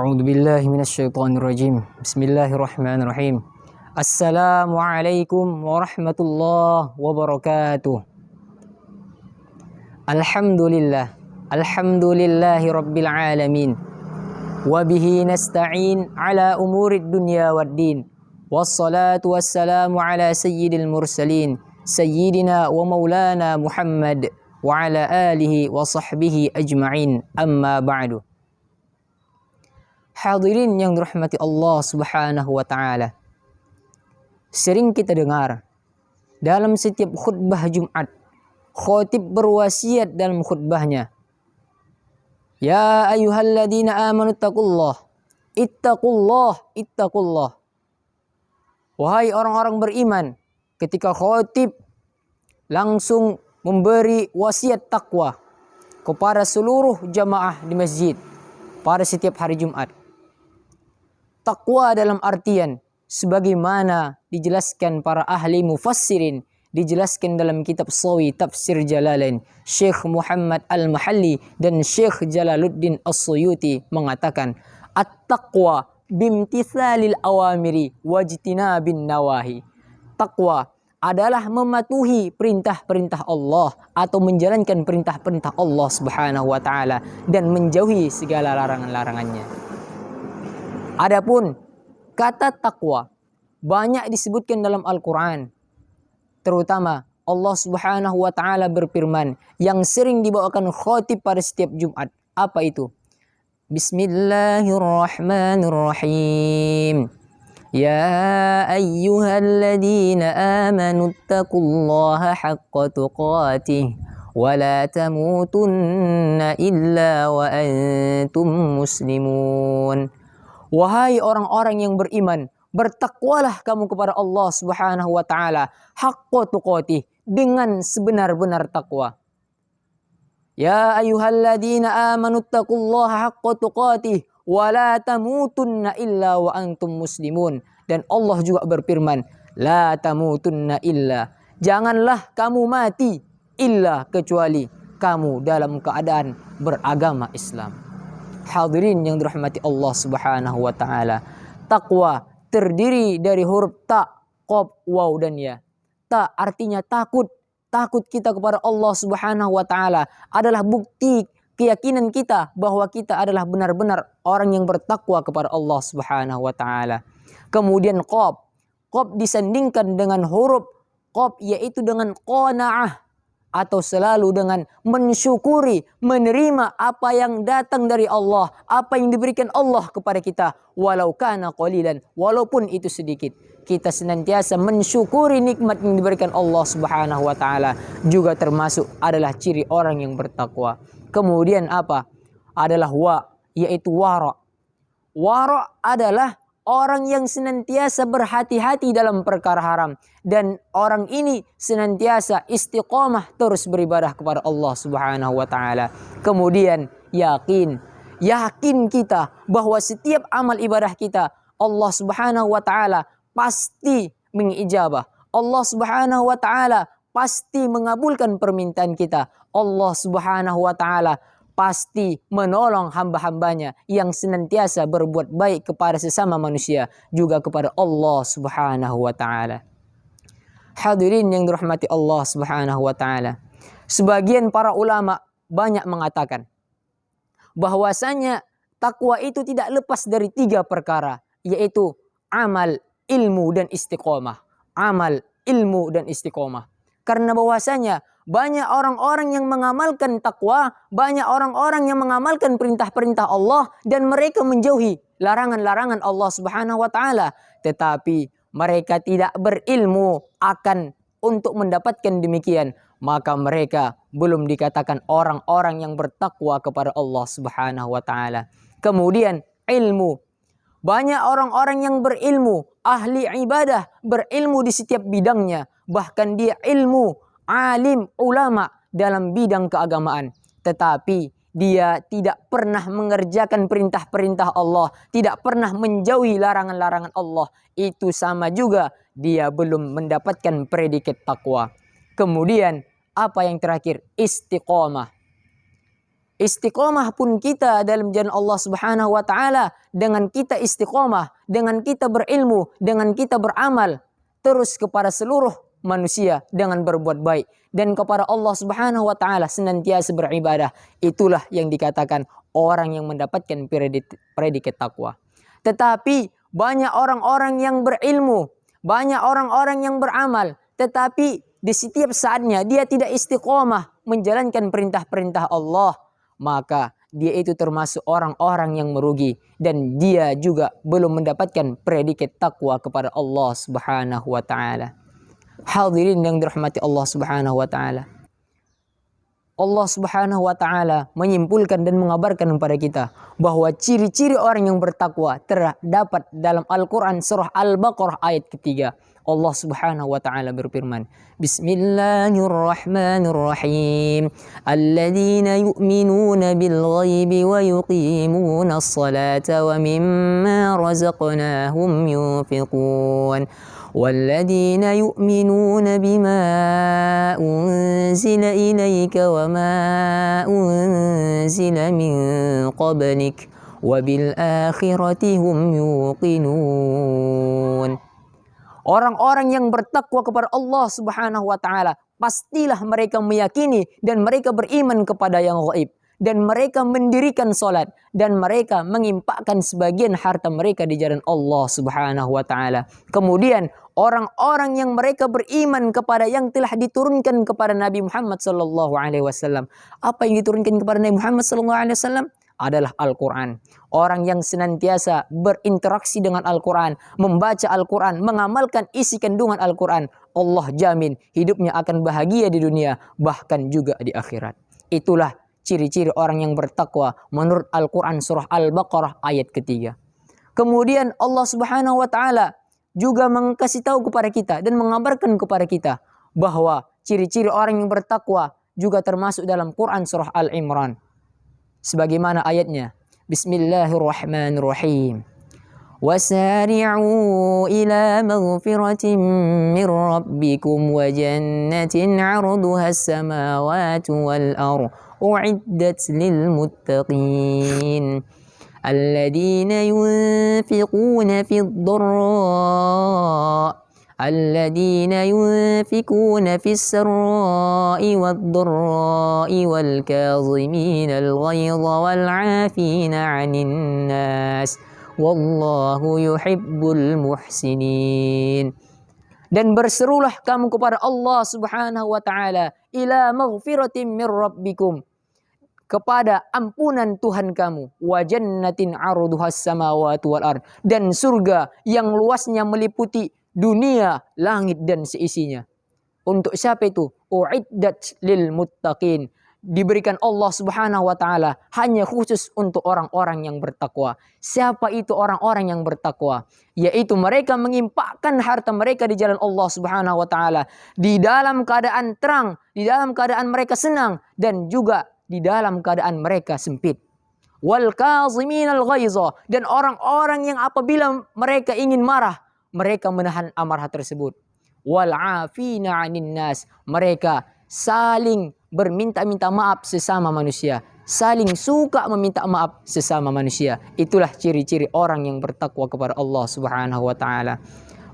A'udzu billahi minasyaitonir rajim. Bismillahirrahmanirrahim. Assalamualaikum warahmatullahi wabarakatuh. Alhamdulillah. Alhamdulillahi rabbil alamin. Wa bihi nasta'in ala umurid dunya waddin. Wassalatu wassalamu ala sayyidil mursalin. Sayyidina wa maulana Muhammad wa ala alihi wa sahbihi ajma'in. Amma ba'du. Hadirin yang dirahmati Allah Subhanahu wa taala. Sering kita dengar dalam setiap khutbah Jumat, khatib berwasiat dalam khutbahnya, ya ayyuhalladzina amanu taqullah, ittaqullah, ittaqullah. Wahai orang-orang beriman, ketika khatib langsung memberi wasiat takwa kepada seluruh jamaah di masjid pada setiap hari Jumat. Takwa dalam artian sebagaimana dijelaskan para ahli mufassirin, dijelaskan dalam kitab Sawi Tafsir Jalalain, Syekh Muhammad Al-Mahalli dan Syekh Jalaluddin As-Suyuti mengatakan, at-taqwa bimtithalil awamiri wajtinabin nawahi. Takwa adalah mematuhi perintah-perintah Allah atau menjalankan perintah-perintah Allah Subhanahu wa taala dan menjauhi segala larangan-larangannya. Adapun kata takwa banyak disebutkan dalam Al-Quran. Terutama Allah Subhanahu wa taala berfirman yang sering dibawakan khatib pada setiap Jumat. Apa itu? Bismillahirrahmanirrahim. Ya ayyuhalladzina amanu taqullaha haqqa tuqatih wa la tamutunna illa wa antum muslimun. Wahai orang-orang yang beriman, bertakwalah kamu kepada Allah Subhanahu wa taala haqqa tuqatih, dengan sebenar-benar takwa. Ya ayyuhalladzina amanu taqullaha haqqa tuqatih wa la tamutunna illa wa antum muslimun. Dan Allah juga berfirman, la tamutunna illa, janganlah kamu mati illa kecuali kamu dalam keadaan beragama Islam. Hadirin yang dirahmati Allah Subhanahu wa taala, takwa terdiri dari huruf ta, qaf, waw dan ya. Ta artinya takut. Takut kita kepada Allah Subhanahu wa taala adalah bukti keyakinan kita bahwa kita adalah benar-benar orang yang bertakwa kepada Allah Subhanahu wa taala. Kemudian qaf. Qaf disandingkan dengan huruf qaf, yaitu dengan qanaah atau selalu dengan mensyukuri, menerima apa yang datang dari Allah, apa yang diberikan Allah kepada kita, walau kana qalilan, walaupun itu sedikit. Kita senantiasa mensyukuri nikmat yang diberikan Allah Subhanahu wa taala, juga termasuk adalah ciri orang yang bertakwa. Kemudian apa? Adalah wa, yaitu wara. Wara adalah orang yang senantiasa berhati-hati dalam perkara haram. Dan orang ini senantiasa istiqomah terus beribadah kepada Allah Subhanahu wa taala. Kemudian yakin. Yakin kita bahwa setiap amal ibadah kita Allah Subhanahu wa taala pasti mengijabah. Allah Subhanahu wa taala pasti mengabulkan permintaan kita. Allah Subhanahu wa taala pasti menolong hamba-hambanya yang senantiasa berbuat baik kepada sesama manusia, juga kepada Allah Subhanahu wa taala. Hadirin yang dirahmati Allah Subhanahu wa taala. Sebagian para ulama banyak mengatakan bahwasanya takwa itu tidak lepas dari 3 perkara, yaitu amal, ilmu dan istiqomah. Amal, ilmu dan istiqomah. Karena bahwasanya banyak orang-orang yang mengamalkan takwa, banyak orang-orang yang mengamalkan perintah-perintah Allah dan mereka menjauhi larangan-larangan Allah Subhanahu wa taala, tetapi mereka tidak berilmu akan untuk mendapatkan demikian, maka mereka belum dikatakan orang-orang yang bertakwa kepada Allah Subhanahu wa taala. Kemudian ilmu. Banyak orang-orang yang berilmu, ahli ibadah, berilmu di setiap bidangnya, bahkan dia ilmu, alim, ulama dalam bidang keagamaan, tetapi dia tidak pernah mengerjakan perintah-perintah Allah, tidak pernah menjauhi larangan-larangan Allah. Itu sama juga dia belum mendapatkan predikat takwa. Kemudian apa yang terakhir? Istiqomah. Istiqomah pun kita dalam jalan Allah Subhanahu wa taala, dengan kita istiqomah, dengan kita berilmu, dengan kita beramal terus kepada seluruh manusia dengan berbuat baik dan kepada Allah Subhanahu wa taala senantiasa beribadah. Itulah yang dikatakan orang yang mendapatkan predikat takwa. Tetapi banyak orang-orang yang berilmu, banyak orang-orang yang beramal, tetapi di setiap saatnya dia tidak istiqomah menjalankan perintah-perintah Allah, maka dia itu termasuk orang-orang yang merugi dan dia juga belum mendapatkan predikat takwa kepada Allah Subhanahu wa taala. Hadirin yang dirahmati Allah Subhanahu wa taala. Allah Subhanahu wa taala menyimpulkan dan mengabarkan kepada kita bahwa ciri-ciri orang yang bertakwa terdapat dalam Al-Qur'an surah Al-Baqarah ayat ketiga. Allah Subhanahu wa taala berfirman, Bismillahirrahmanirrahim. Alladzina yu'minuna bil ghaibi wa yuqimuna as-salata wa mimma razaqnahum yunfiqun. والذين يؤمنون بما أنزل إليك وما أنزل من قبلك وبالآخرة هم يوقنون. Orang-orang yang bertakwa kepada Allah Subhanahu wa taala, pastilah mereka meyakini dan mereka beriman kepada yang gaib, dan mereka mendirikan salat, dan mereka mengimpakkan sebagian harta mereka di jalan Allah Subhanahu wa taala. Kemudian orang-orang yang mereka beriman kepada yang telah diturunkan kepada Nabi Muhammad sallallahu alaihi wasallam. Apa yang diturunkan kepada Nabi Muhammad sallallahu alaihi wasallam adalah Al-Qur'an. Orang yang senantiasa berinteraksi dengan Al-Qur'an, membaca Al-Qur'an, mengamalkan isi kandungan Al-Qur'an, Allah jamin hidupnya akan bahagia di dunia bahkan juga di akhirat. Itulah ciri-ciri orang yang bertakwa menurut Al-Quran surah Al-Baqarah ayat ketiga. Kemudian Allah Subhanahu wa taala juga mengkasih tahu kepada kita dan mengabarkan kepada kita bahwa ciri-ciri orang yang bertakwa juga termasuk dalam Quran surah Al-Imran. Sebagaimana ayatnya, Bismillahirrahmanirrahim. وسارعوا إلى مغفرة من ربكم وجنة عرضها السماوات والأرض أعدت للمتقين الذين ينفقون في السراء والضراء والكاظمين الغيظ والعافين عن الناس Wallahu yuhibbul muhsinin. Dan berserulah kamu kepada Allah Subhanahu wa taala, ila maghfiratin mir rabbikum, kepada ampunan Tuhan kamu, wa jannatin 'arduhas samawati wal ard, dan surga yang luasnya meliputi dunia, langit dan seisinya. Untuk siapa itu? Uiddat lil muttaqin. Diberikan Allah Subhanahu wa taala hanya khusus untuk orang-orang yang bertakwa. Siapa itu orang-orang yang bertakwa? Yaitu mereka mengimpakkan harta mereka di jalan Allah Subhanahu wa taala di dalam keadaan terang, di dalam keadaan mereka senang, dan juga di dalam keadaan mereka sempit. Wal kaziminal ghaiza, dan orang-orang yang apabila mereka ingin marah, mereka menahan amarah tersebut. Wal afina 'anin nas, mereka saling berminta-minta maaf sesama manusia, saling suka meminta maaf sesama manusia. Itulah ciri-ciri orang yang bertakwa kepada Allah Subhanahu wa taala.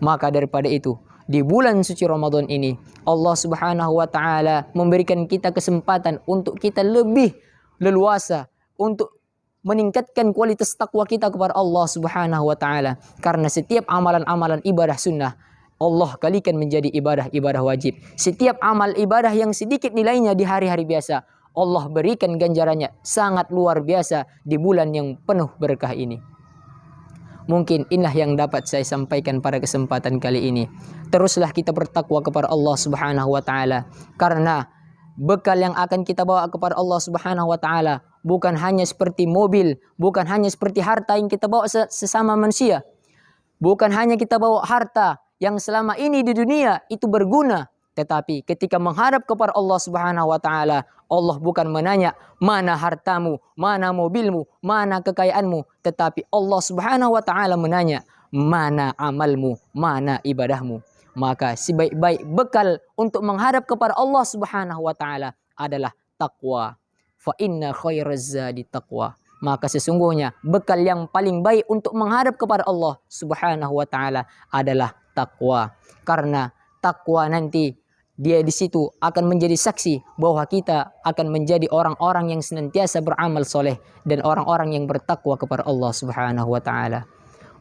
Maka daripada itu, di bulan suci Ramadan ini, Allah Subhanahu wa taala memberikan kita kesempatan untuk kita lebih leluasa untuk meningkatkan kualitas takwa kita kepada Allah Subhanahu wa taala. Karena setiap amalan-amalan ibadah sunnah Allah kalikan menjadi ibadah-ibadah wajib. Setiap amal ibadah yang sedikit nilainya di hari-hari biasa, Allah berikan ganjarannya sangat luar biasa di bulan yang penuh berkah ini. Mungkin inilah yang dapat saya sampaikan pada kesempatan kali ini. Teruslah kita bertakwa kepada Allah Subhanahu wa taala, karena bekal yang akan kita bawa kepada Allah Subhanahu wa taala bukan hanya seperti mobil, bukan hanya seperti harta yang kita bawa sesama manusia. Bukan hanya kita bawa harta yang selama ini di dunia itu berguna, tetapi ketika menghadap kepada Allah Subhanahu wa taala, Allah bukan menanya mana hartamu, mana mobilmu, mana kekayaanmu, tetapi Allah Subhanahu wa taala menanya mana amalmu, mana ibadahmu. Maka sebaik-baik bekal untuk menghadap kepada Allah Subhanahu wa taala adalah takwa. fa inna khairaz zadi taqwa. Maka sesungguhnya bekal yang paling baik untuk menghadap kepada Allah Subhanahu wa taala adalah takwa. Karena takwa nanti dia di situ akan menjadi saksi bahwa kita akan menjadi orang-orang yang senantiasa beramal soleh dan orang-orang yang bertakwa kepada Allah Subhanahu wa taala.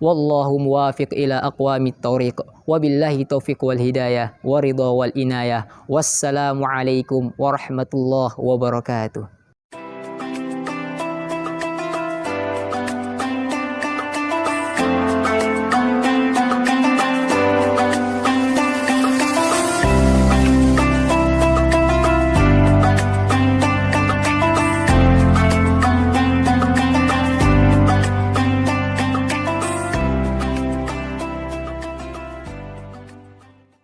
Wallahu muwafiq ila aqwamit tariq. Wabillahi taufiq wal hidayah wa ridha wal inayah. Wassalamu alaikum warahmatullahi wabarakatuh.